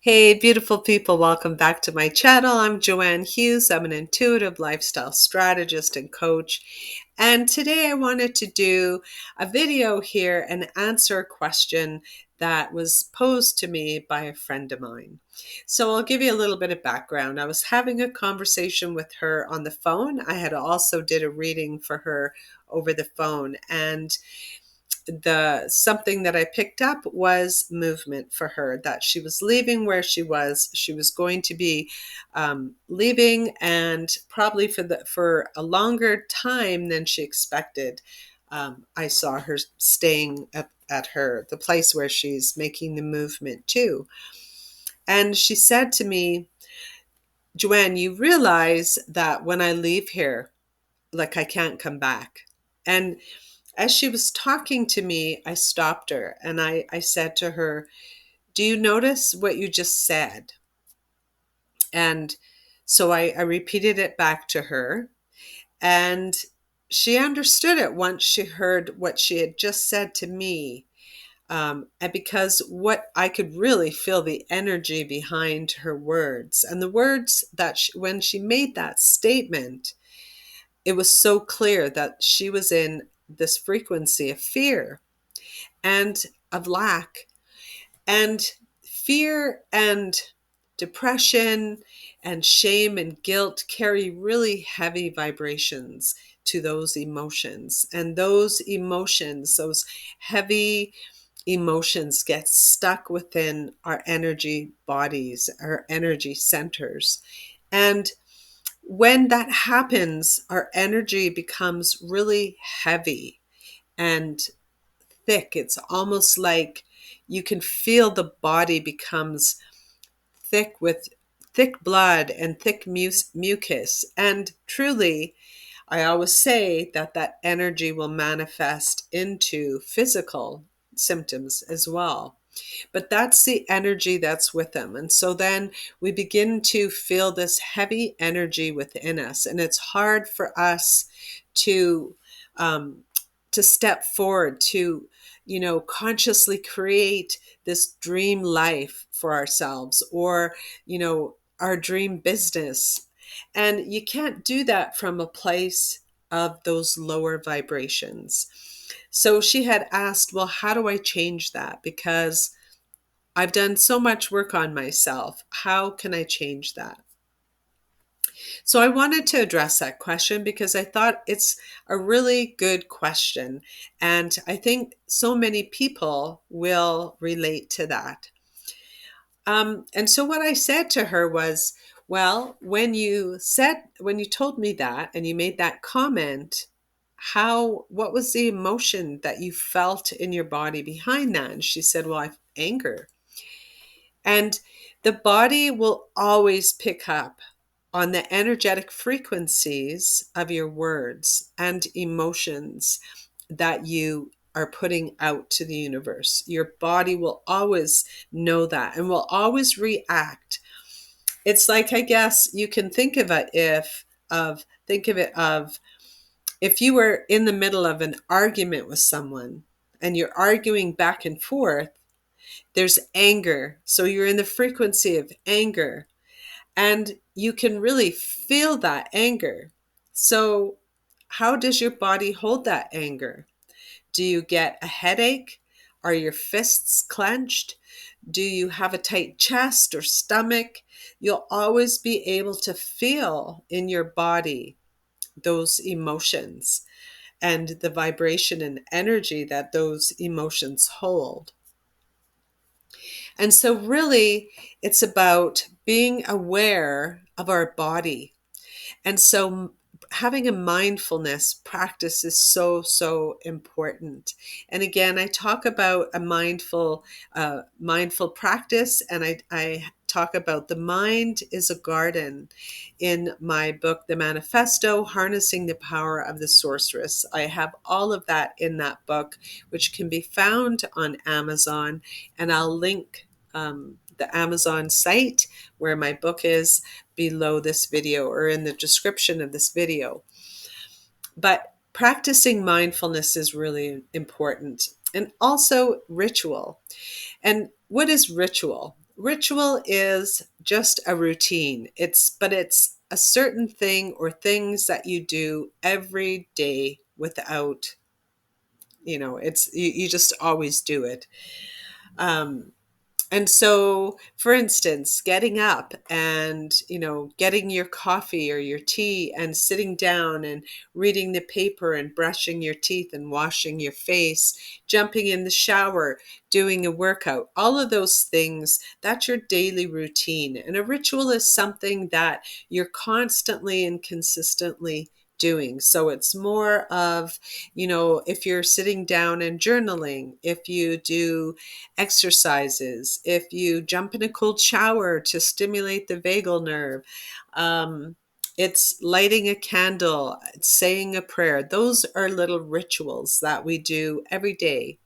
Hey, beautiful people, welcome back to my channel. I'm Joanne Hughes. I'm an intuitive lifestyle strategist and coach. And today I wanted to do a video here and answer a question that was posed to me by a friend of mine. So I'll give you a little bit of background. I was having a conversation with her on the phone. I had also did a reading for her over the phone, and the something that I picked up was movement for her, that she was leaving where she was going to be leaving, and probably for a longer time than she expected. I saw her staying at the place where she's making the movement to, and she said to me, Joanne, you realize that when I leave here, like, I can't come back. And as she was talking to me, I stopped her and I said to her, do you notice what you just said? And so I repeated it back to her, and she understood it once she heard what she had just said to me. And because what I could really feel the energy behind her words, and the words that when she made that statement, it was so clear that she was in this frequency of fear and of lack. And fear and depression and shame and guilt carry really heavy vibrations to those emotions. And those emotions, those heavy emotions, get stuck within our energy bodies, our energy centers. And when that happens, our energy becomes really heavy and thick. It's almost like you can feel the body becomes thick with thick blood and thick mucus. And truly, I always say that that energy will manifest into physical symptoms as well. But that's the energy that's with them. And so then we begin to feel this heavy energy within us. And it's hard for us to um, to step forward, to consciously create this dream life for ourselves, or our dream business. And you can't do that from a place of those lower vibrations. So she had asked, well, how do I change that? Because I've done so much work on myself. How can I change that? So I wanted to address that question because I thought it's a really good question. And I think so many people will relate to that. And so what I said to her was, well, when you told me that and you made that comment, what was the emotion that you felt in your body behind that? And she said, well, anger. And the body will always pick up on the energetic frequencies of your words and emotions that you are putting out to the universe. Your body will always know that and will always react. It's like, I guess you can think of it if you were in the middle of an argument with someone and you're arguing back and forth, there's anger. So you're in the frequency of anger, and you can really feel that anger. So how does your body hold that anger? Do you get a headache? Are your fists clenched? Do you have a tight chest or stomach? You'll always be able to feel in your body those emotions and the vibration and energy that those emotions hold. And so really, it's about being aware of our body. And so having a mindfulness practice is so, so important. And again, I talk about a mindful practice, and I talk about the mind is a garden in my book, The Manifesto, Harnessing the Power of the Sorceress. I have all of that in that book, which can be found on Amazon, and I'll link the Amazon site where my book is below this video or in the description of this video. But practicing mindfulness is really important, and also ritual. And what is ritual? Ritual is just a routine. But it's a certain thing or things that you do every day without, you just always do it. Um, And so, for instance, getting up and, getting your coffee or your tea and sitting down and reading the paper and brushing your teeth and washing your face, jumping in the shower, doing a workout, all of those things, that's your daily routine. And a ritual is something that you're constantly and consistently doing. So it's more of, if you're sitting down and journaling, if you do exercises, if you jump in a cold shower to stimulate the vagal nerve, it's lighting a candle, it's saying a prayer. Those are little rituals that we do every day.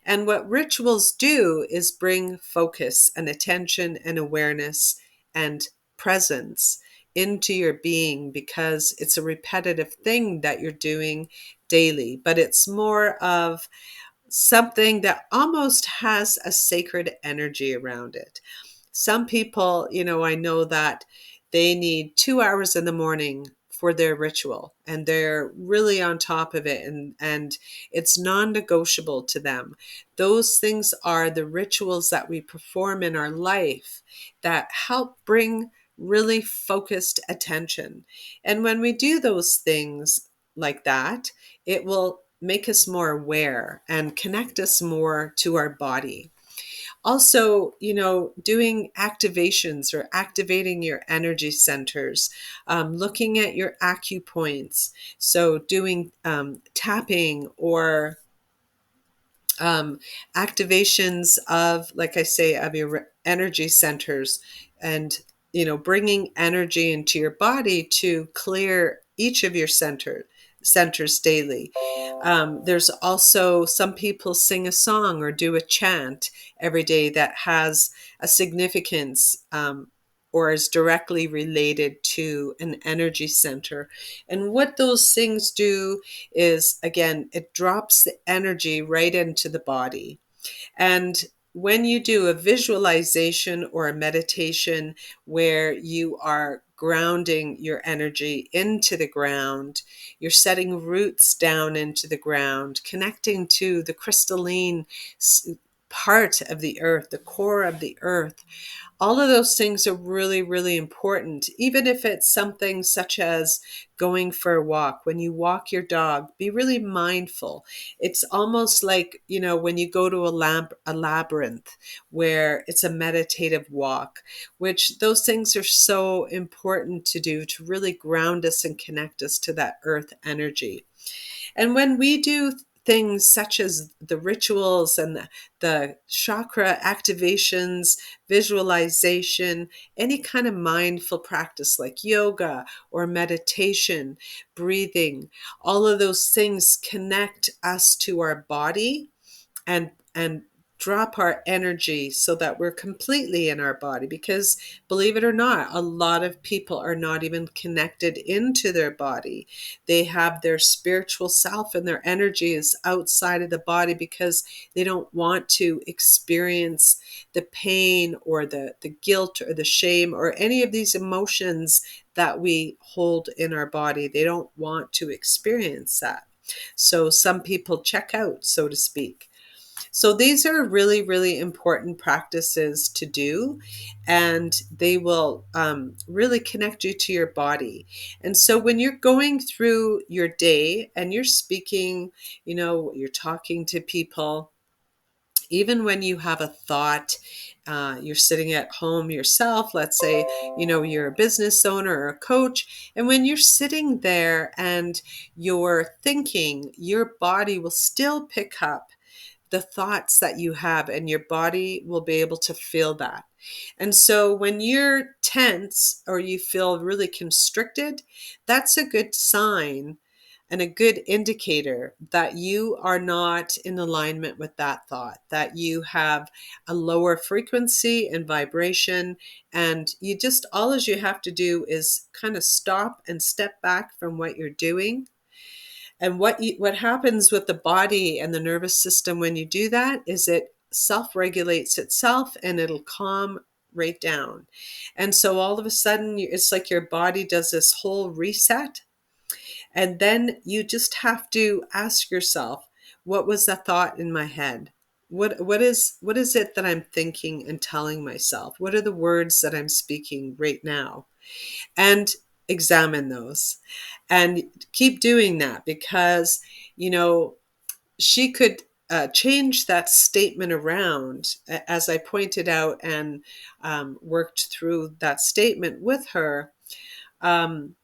And what rituals do is bring focus and attention and awareness and presence into your being, because it's a repetitive thing that you're doing daily, but it's more of something that almost has a sacred energy around it. Some people, I know that they need 2 hours in the morning for their ritual, and they're really on top of it, and it's non-negotiable to them. Those things are the rituals that we perform in our life that help bring really focused attention. And when we do those things like that, it will make us more aware and connect us more to our body. Also, doing activations or activating your energy centers, looking at your acupoints. So, doing tapping or um, activations of, like I say, of your energy centers, and bringing energy into your body to clear each of your centers daily. There's also some people sing a song or do a chant every day that has a significance, or is directly related to an energy center. And what those things do is, again, it drops the energy right into the body. And when you do a visualization or a meditation where you are grounding your energy into the ground, you're setting roots down into the ground, connecting to the crystalline part of the earth, the core of the earth. All of those things are really, really important. Even if it's something such as going for a walk, when you walk your dog, be really mindful. It's almost like, when you go to a labyrinth where it's a meditative walk, which those things are so important to do to really ground us and connect us to that earth energy. And when we do things such as the rituals and the chakra activations, visualization, any kind of mindful practice like yoga or meditation, breathing, all of those things connect us to our body and drop our energy so that we're completely in our body. Because believe it or not, a lot of people are not even connected into their body. They have their spiritual self and their energy is outside of the body because they don't want to experience the pain or the guilt or the shame or any of these emotions that we hold in our body. They don't want to experience that. So some people check out, so to speak. So these are really, really important practices to do, and they will really connect you to your body. And so when you're going through your day and you're speaking, you're talking to people, even when you have a thought, you're sitting at home yourself, let's say, you're a business owner or a coach, and when you're sitting there and you're thinking, your body will still pick up the thoughts that you have, and your body will be able to feel that. And so when you're tense or you feel really constricted, that's a good sign and a good indicator that you are not in alignment with that thought, that you have a lower frequency and vibration. And all as you have to do is kind of stop and step back from what you're doing. And what happens with the body and the nervous system when you do that is it self-regulates itself and it'll calm right down. And so all of a sudden, it's like your body does this whole reset. And then you just have to ask yourself, what was the thought in my head? What is it that I'm thinking and telling myself? What are the words that I'm speaking right now? And examine those and keep doing that, because you know she could change that statement around, as I pointed out, and worked through that statement with her. um,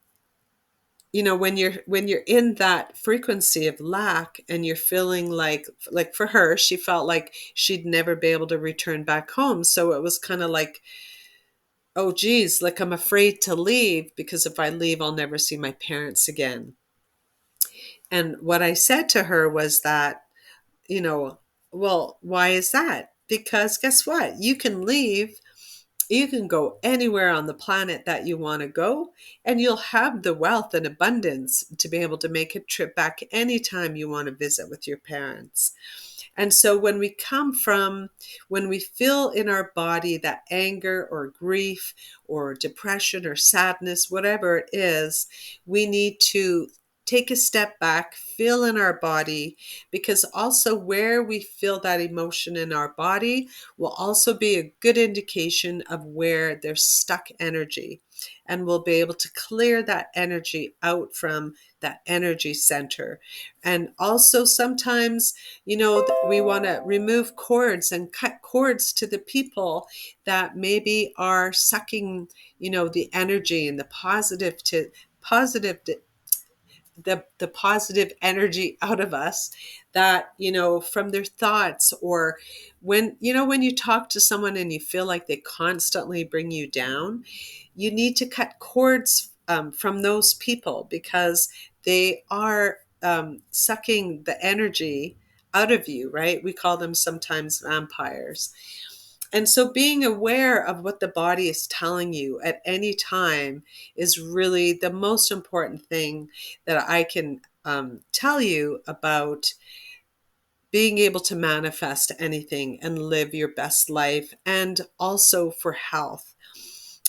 when you're in that frequency of lack, and you're feeling like for her, she felt like she'd never be able to return back home. So it was kind of like, oh geez, like I'm afraid to leave, because if I leave, I'll never see my parents again. And what I said to her was that, you know, well, why is that? Because guess what? You can leave. You can go anywhere on the planet that you want to go, and you'll have the wealth and abundance to be able to make a trip back anytime you want to visit with your parents. And so when we feel in our body that anger or grief or depression or sadness, whatever it is, we need to take a step back, feel in our body, because also where we feel that emotion in our body will also be a good indication of where there's stuck energy. And we'll be able to clear that energy out from that energy center. And also sometimes, we want to remove cords and cut cords to the people that maybe are sucking, the energy and positive the positive energy out of us, that from their thoughts, or when you talk to someone and you feel like they constantly bring you down, you need to cut cords from those people, because they are sucking the energy out of you, right? We call them sometimes vampires. And so being aware of what the body is telling you at any time is really the most important thing that I can tell you about being able to manifest anything and live your best life, and also for health.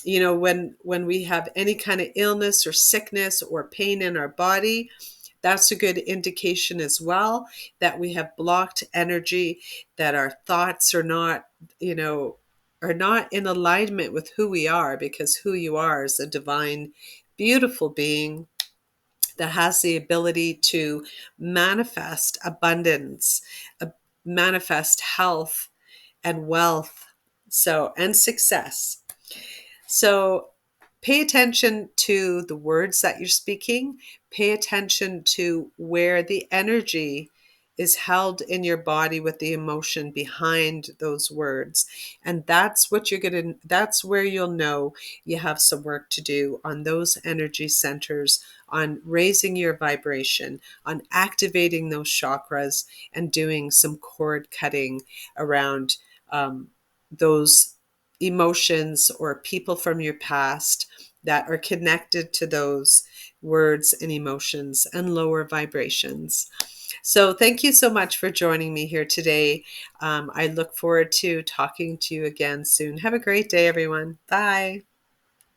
When we have any kind of illness or sickness or pain in our body, that's a good indication as well that we have blocked energy, that our thoughts you know, are not in alignment with who we are, because who you are is a divine, beautiful being that has the ability to manifest abundance, manifest health and wealth, and success. So pay attention to the words that you're speaking. Pay attention to where the energy is held in your body with the emotion behind those words. And that's where you'll know you have some work to do on those energy centers, on raising your vibration, on activating those chakras, and doing some cord cutting around those emotions or people from your past that are connected to those words and emotions and lower vibrations. So thank you so much for joining me here today. I look forward to talking to you again soon. Have a great day, everyone. Bye.